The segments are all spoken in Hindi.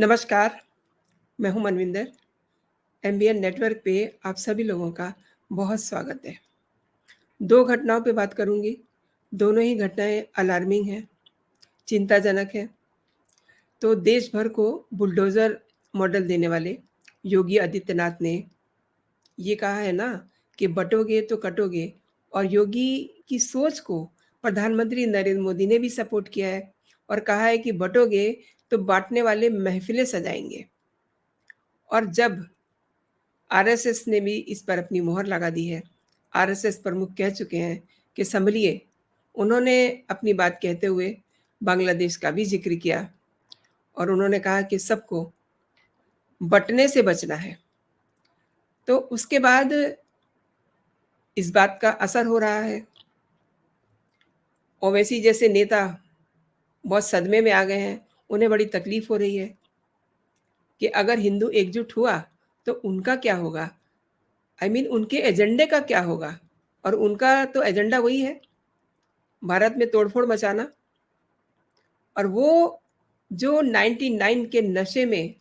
नमस्कार, मैं हूँ मनविंदर। एमबीएन नेटवर्क पे आप सभी लोगों का बहुत स्वागत है। 2 घटनाओं पे बात करूँगी, दोनों ही घटनाएँ अलार्मिंग हैं, चिंताजनक हैं। तो देश भर को बुलडोज़र मॉडल देने वाले योगी आदित्यनाथ ने ये कहा है ना कि बँटोगे तो कटोगे, और योगी की सोच को प्रधानमंत्री नरेंद्र मोदी ने भी सपोर्ट किया है और कहा है कि बँटोगे तो बाँटने वाले महफ़िलें सजाएँगे। और जब आरएसएस ने भी इस पर अपनी मोहर लगा दी है। आरएसएस प्रमुख कह चुके हैं कि सँभलिए। उन्होंने अपनी बात कहते हुए बांग्लादेश का भी ज़िक्र किया और उन्होंने कहा कि सबको बँटने से बचना है। तो उसके बाद इस बात का असर हो रहा है। ओवैसी जैसे नेता बहुत सदमे में आ गए हैं। उन्हें बड़ी तकलीफ़ हो रही है कि अगर हिंदू एकजुट हुआ तो उनका क्या होगा? उनके एजेंडे का क्या होगा? और उनका तो एजेंडा वही है, भारत में तोड़-फोड़ मचाना। और वो जो 99 के नशे में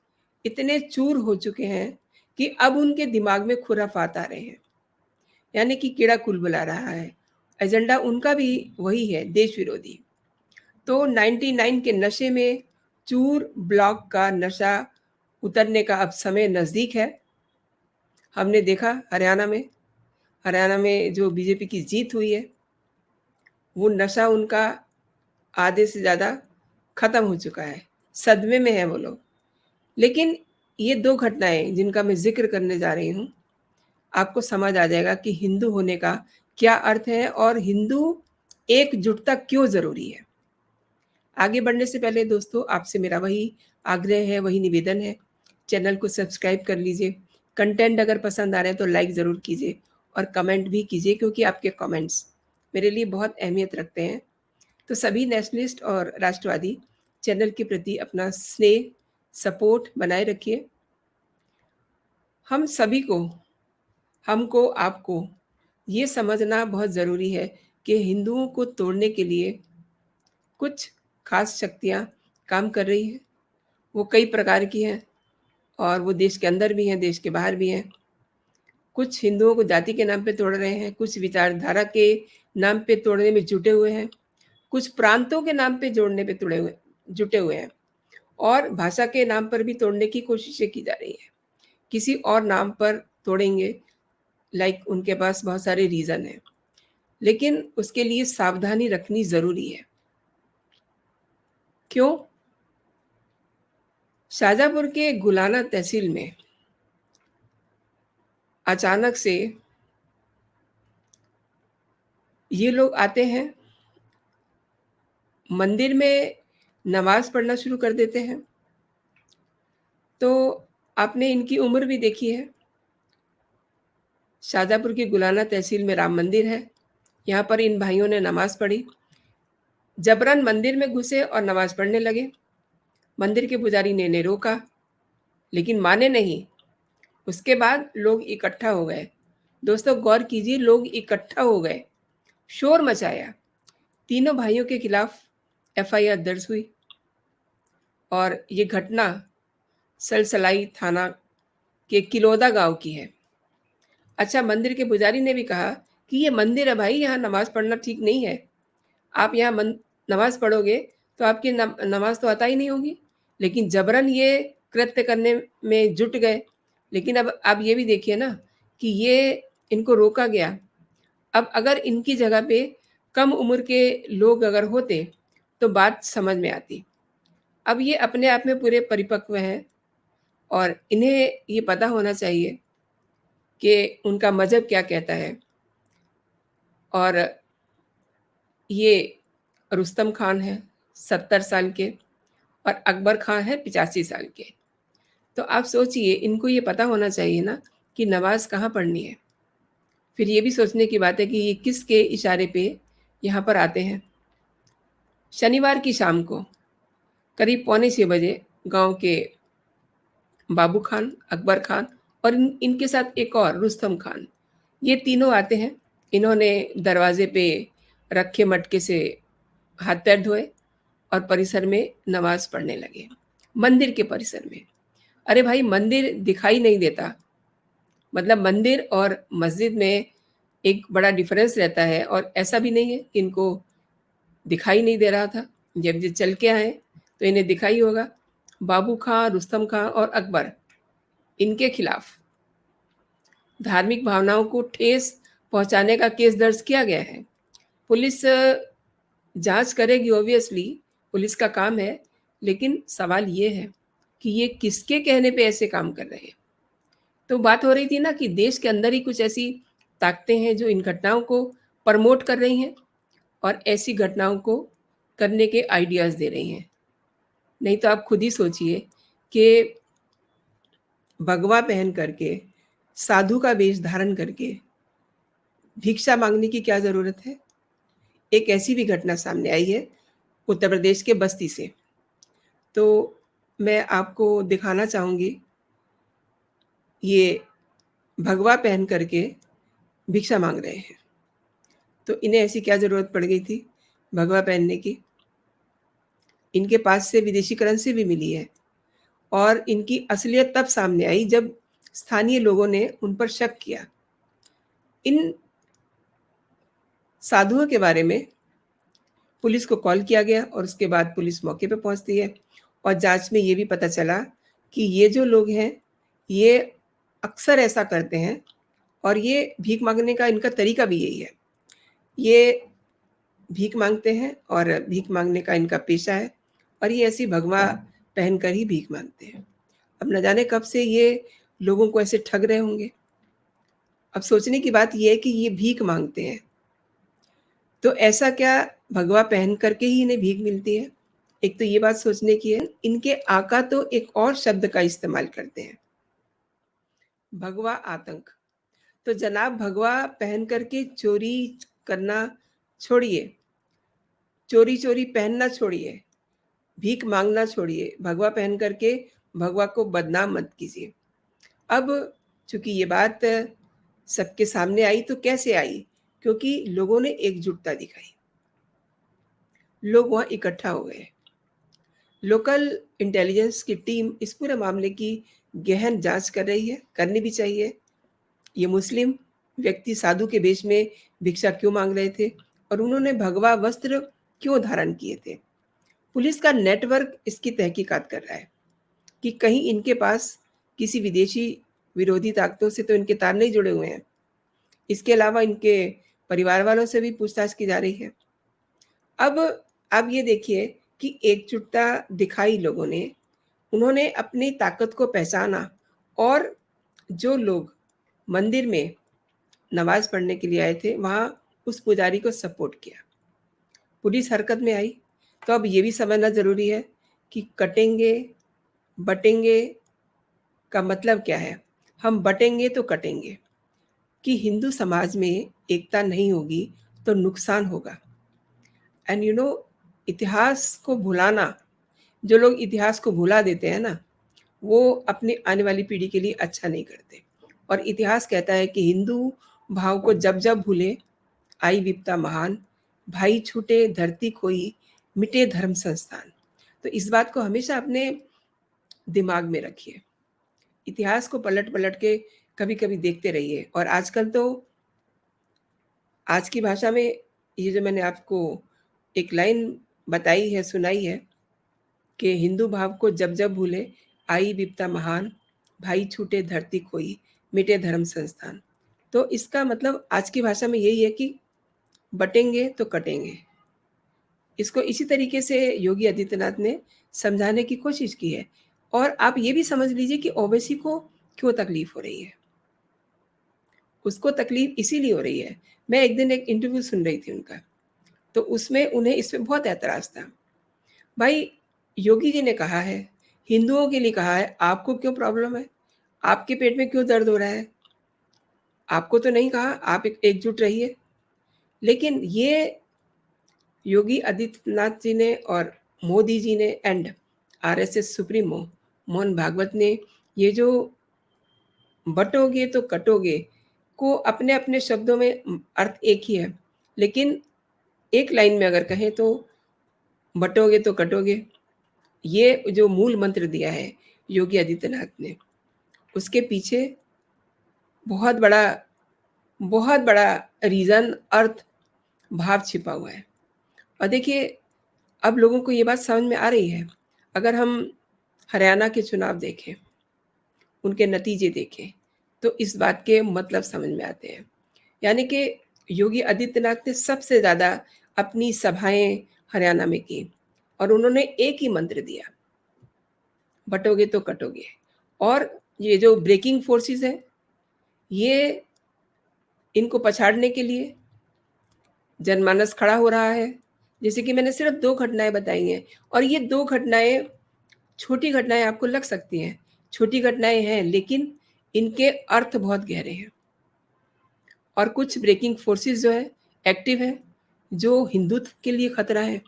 इतने चूर हो चुके हैं कि अब उनके दिमाग में खुराफात आ रहे हैं, यानी कि कीड़ा कुलबुला रहा है। एजेंडा उनका भी वही है, देश विरोधी। तो 99 के नशे में चूर ब्लॉक का नशा उतरने का अब समय नज़दीक है। हमने देखा हरियाणा में जो बीजेपी की जीत हुई है, वो नशा उनका आधे से ज़्यादा खत्म हो चुका है, सदमे में हैं वो लोग। लेकिन ये 2 घटनाएँ जिनका मैं ज़िक्र करने जा रही हूँ, आपको समझ आ जाएगा कि हिंदू होने का क्या अर्थ है और हिंदू एकजुटता क्यों ज़रूरी है। आगे बढ़ने से पहले दोस्तों आपसे मेरा वही आग्रह है, वही निवेदन है, चैनल को सब्सक्राइब कर लीजिए। कंटेंट अगर पसंद आ रहे हैं तो लाइक ज़रूर कीजिए और कमेंट भी कीजिए, क्योंकि आपके कमेंट्स मेरे लिए बहुत अहमियत रखते हैं। तो सभी नेशनलिस्ट और राष्ट्रवादी चैनल के प्रति अपना स्नेह, सपोर्ट बनाए रखिए। हम सभी को, हमको, आपको ये समझना बहुत ज़रूरी है कि हिंदुओं को तोड़ने के लिए कुछ खास शक्तियाँ काम कर रही हैं। वो कई प्रकार की हैं और वो देश के अंदर भी हैं, देश के बाहर भी हैं। कुछ हिंदुओं को जाति के नाम पे तोड़ रहे हैं, कुछ विचारधारा के नाम पे तोड़ने में जुटे हुए हैं, कुछ प्रांतों के नाम पे जोड़ने पे जुटे हुए हैं और भाषा के नाम पर भी तोड़ने की कोशिशें की जा रही हैं। किसी और नाम पर तोड़ेंगे, लाइक उनके पास बहुत सारे रीज़न हैं, लेकिन उसके लिए सावधानी रखनी ज़रूरी है। क्यों? शाहजहाँपुर के गुलाना तहसील में अचानक से ये लोग आते हैं, मंदिर में नमाज़ पढ़ना शुरू कर देते हैं। तो आपने इनकी उम्र भी देखी है। शाहजहाँपुर की गुलाना तहसील में राम मंदिर है। यहाँ पर इन भाइयों ने नमाज़ पढ़ी। जबरन मंदिर में घुसे और नमाज़ पढ़ने लगे। मंदिर के पुजारी ने इन्हें रोका, लेकिन माने नहीं। उसके बाद लोग इकट्ठा हो गए। दोस्तों गौर कीजिए, लोग इकट्ठा हो गए, शोर मचाया। तीनों भाइयों के खिलाफ एफआईआर दर्ज हुई और ये घटना सलसलाई थाना के किलोदा गांव की है। अच्छा, मंदिर के पुजारी ने भी कहा कि ये मंदिर है भाई, यहाँ नमाज़ पढ़ना ठीक नहीं है। आप यहाँ नमाज़ पढ़ोगे तो आपकी नमाज़ तो अता ही नहीं होगी। लेकिन जबरन ये कृत्य करने में जुट गए। लेकिन अब आप ये भी देखिए ना कि ये इनको रोका गया। अब अगर इनकी जगह पे कम उम्र के लोग अगर होते तो बात समझ में आती। अब ये अपने आप में पूरे परिपक्व हैं और इन्हें ये पता होना चाहिए कि उनका मज़हब क्या कहता है। और ये रुस्तम खान हैं 70 साल के और अकबर खान हैं 85 साल के। तो आप सोचिए, इनको ये पता होना चाहिए ना कि नमाज़ कहाँ पढ़नी है। फिर ये भी सोचने की बात है कि ये किसके इशारे पे यहाँ पर आते हैं। शनिवार की शाम को करीब पौने 6 बजे गाँव के बाबू खान, अकबर खान और इनके साथ एक और रुस्तम खान, ये तीनों आते हैं। इन्होंने दरवाजे पे रखे मटके से हाथ पैर धोए और परिसर में नमाज़ पढ़ने लगे। मंदिर के परिसर में। अरे भाई, मंदिर दिखाई नहीं देता, मतलब मंदिर और मस्जिद में एक बड़ा डिफरेंस रहता है, और ऐसा भी नहीं है कि इनको दिखाई नहीं दे रहा था। जब ये चल के आए तो इन्हें दिखाई होगा। बाबू खां, रुस्तम खां और अकबर, इनके खिलाफ धार्मिक भावनाओं को ठेस पहुंचाने का केस दर्ज किया गया है। पुलिस जांच करेगी, ऑब्वियसली पुलिस का काम है, लेकिन सवाल ये है कि ये किसके कहने पे ऐसे काम कर रहे हैं। तो बात हो रही थी ना कि देश के अंदर ही कुछ ऐसी ताकतें हैं जो इन घटनाओं को प्रमोट कर रही हैं और ऐसी घटनाओं को करने के आइडियाज़ दे रही हैं। नहीं तो आप खुद ही सोचिए कि भगवा पहन करके, साधु का वेश धारण करके भिक्षा मांगने की क्या ज़रूरत है। एक ऐसी भी घटना सामने आई है उत्तर प्रदेश के बस्ती से। तो मैं आपको दिखाना चाहूँगी, ये भगवा पहन करके भिक्षा मांग रहे हैं। तो इन्हें ऐसी क्या ज़रूरत पड़ गई थी भगवा पहनने की। इनके पास से विदेशी करेंसी भी मिली है, और इनकी असलियत तब सामने आई जब स्थानीय लोगों ने उन पर शक किया। इन साधुओं के बारे में पुलिस को कॉल किया गया, और उसके बाद पुलिस मौके पे पहुंचती है, और जांच में ये भी पता चला कि ये जो लोग हैं, ये अक्सर ऐसा करते हैं, और ये भीख मांगने का इनका तरीका भी यही है। ये भीख मांगते हैं और भीख मांगने का इनका पेशा है, और ये ऐसी भगवा पहनकर ही भीख मांगते हैं। अब न जाने कब से ये लोगों को ऐसे ठग रहे होंगे। अब सोचने की बात ये है कि ये भीख मांगते हैं, तो ऐसा क्या भगवा पहन करके ही इन्हें भीख मिलती है? एक तो ये बात सोचने की है। इनके आका तो एक और शब्द का इस्तेमाल करते हैं, भगवा आतंक। तो जनाब, भगवा पहन करके चोरी करना छोड़िए, चोरी-चोरी पहनना छोड़िए, भीख मांगना छोड़िए, भगवा पहन करके भगवा को बदनाम मत कीजिए। अब चूँकि ये बात सबके सामने आई, तो कैसे आई? क्योंकि लोगों ने एकजुटता दिखाई। लोग वहाँ इकट्ठा हो गए। लोकल इंटेलिजेंस की टीम इस पूरे मामले की गहन जाँच कर रही है, करनी भी चाहिए। ये मुस्लिम व्यक्ति साधु के वेश में भिक्षा क्यों माँग रहे थे, और उन्होंने भगवा वस्त्र क्यों धारण किए थे? पुलिस का नेटवर्क इसकी तहकीकात कर रहा है कि कहीं इनके पास किसी विदेशी विरोधी ताकतों से तो इनके तार नहीं जुड़े हुए हैं। इसके अलावा इनके परिवार वालों से भी पूछताछ की जा रही है। अब आप ये देखिए कि एकजुटता दिखाई लोगों ने, उन्होंने अपनी ताकत को पहचाना, और जो लोग मंदिर में नमाज़ पढ़ने के लिए आए थे, वहाँ उस पुजारी को सपोर्ट किया। पुलिस हरकत में आई, तो अब ये भी समझना ज़रूरी है कि कटेंगे, बटेंगे का मतलब क्या है? हम बटेंगे तो कटेंगे, कि हिंदू समाज में एकता नहीं होगी तो नुकसान होगा। एंड इतिहास को भुलाना, जो लोग इतिहास को भुला देते हैं ना, वो अपनी आने वाली पीढ़ी के लिए अच्छा नहीं करते। और इतिहास कहता है कि हिंदू भाव को जब जब भूले, आई विपता महान, भाई छूटे धरती खोई, मिटे धर्म संस्थान। तो इस बात को हमेशा अपने दिमाग में रखिए। इतिहास को पलट-पलट के कभी-कभी देखते रहिए। और आजकल तो आज की भाषा में ये जो मैंने आपको एक लाइन बताई है, सुनाई है, कि हिंदू भाव को जब जब भूले, आई विपता महान, भाई छूटे धरती खोई, मिटे धर्म संस्थान। तो इसका मतलब आज की भाषा में यही है कि बटेंगे तो कटेंगे। इसको इसी तरीके से योगी आदित्यनाथ ने समझाने की कोशिश की है। और आप ये भी समझ लीजिए कि ओवैसी को क्यों तकलीफ हो रही है। उसको तकलीफ इसीलिए हो रही है। मैं एक दिन एक इंटरव्यू सुन रही थी उनका, तो उसमें उन्हें इस पे बहुत ऐतराज़ था। भाई, योगी जी ने कहा है, हिंदुओं के लिए कहा है, आपको क्यों प्रॉब्लम है? आपके पेट में क्यों दर्द हो रहा है? आपको तो नहीं कहा, आप एक एकजुट रहिए। लेकिन ये योगी आदित्यनाथ जी ने और मोदी जी ने and RSS supremo Mohan Bhagwat ने ये जो बटोगे तो कटोगे को अपने-अपने शब्दों में अर्थ एक ही है। लेकिन एक लाइन में अगर कहें तो बटोगे तो कटोगे, ये जो मूल मंत्र दिया है योगी आदित्यनाथ ने, उसके पीछे बहुत बड़ा बहुत बड़ा रीज़न, अर्थ, भाव छिपा हुआ है। और देखिए, अब लोगों को ये बात समझ में आ रही है। अगर हम हरियाणा के चुनाव देखें, उनके नतीजे देखें, तो इस बात के मतलब समझ में आते हैं। यानी कि योगी आदित्यनाथ ने सबसे ज़्यादा अपनी सभाएँ हरियाणा में की और उन्होंने एक ही मंत्र दिया, बटोगे तो कटोगे। और ये जो ब्रेकिंग फोर्सेस हैं, ये इनको पछाड़ने के लिए जनमानस खड़ा हो रहा है। जैसे कि मैंने सिर्फ़ 2 घटनाएँ बताई हैं और ये 2 घटनाएँ, छोटी घटनाएँ आपको लग सकती हैं, छोटी घटनाएँ हैं, लेकिन इनके अर्थ बहुत गहरे हैं। और कुछ ब्रेकिंग फोर्सेस जो हैं, एक्टिव हैं, जो हिंदुत्व के लिए खतरा है।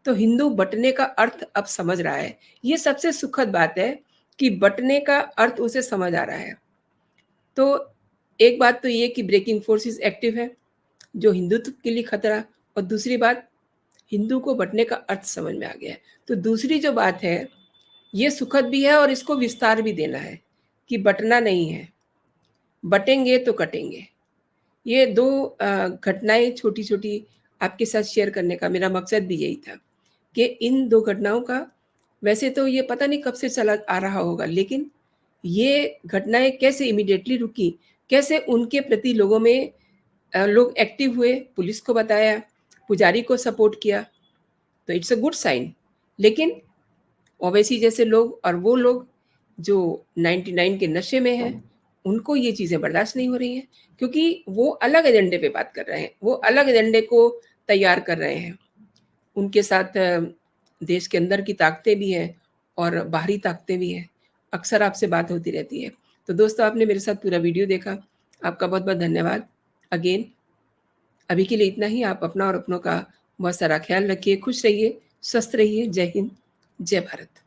तो हिंदू बँटने का अर्थ अब समझ रहा है। ये सबसे सुखद बात है कि बँटने का अर्थ उसे समझ आ रहा है। तो एक बात तो ये कि ब्रेकिंग फोर्सेस एक्टिव है, जो हिंदुत्व के लिए खतरा, और दूसरी बात, हिंदू को बँटने का अर्थ समझ में आ गया है। तो दूसरी जो बात है, ये सुखद भी है और इसको विस्तार भी देना है कि बँटना नहीं है, बँटेंगे तो कटेंगे। ये 2 घटनाएँ छोटी-छोटी आपके साथ शेयर करने का मेरा मकसद भी यही था कि इन 2 घटनाओं का, वैसे तो ये पता नहीं कब से चला आ रहा होगा, लेकिन ये घटनाएँ कैसे इमीडिएटली रुकी, कैसे उनके प्रति लोगों में लोग एक्टिव हुए, पुलिस को बताया, पुजारी को सपोर्ट किया, तो इट्स अ गुड साइन। लेकिन ओवैसी जैसे लोग और वो लोग जो 99 के नशे में हैं, उनको ये चीज़ें बर्दाश्त नहीं हो रही हैं, क्योंकि वो अलग एजेंडे पे बात कर रहे हैं, वो अलग एजेंडे को तैयार कर रहे हैं। उनके साथ देश के अंदर की ताकतें भी हैं और बाहरी ताकतें भी हैं। अक्सर आपसे बात होती रहती है। तो दोस्तों, आपने मेरे साथ पूरा वीडियो देखा, आपका बहुत-बहुत धन्यवाद। अगेन, अभी के लिए इतना ही। आप अपना और अपनों का बहुत सारा ख़्याल रखिए, खुश रहिए, स्वस्थ रहिए। जय हिंद, जय भारत।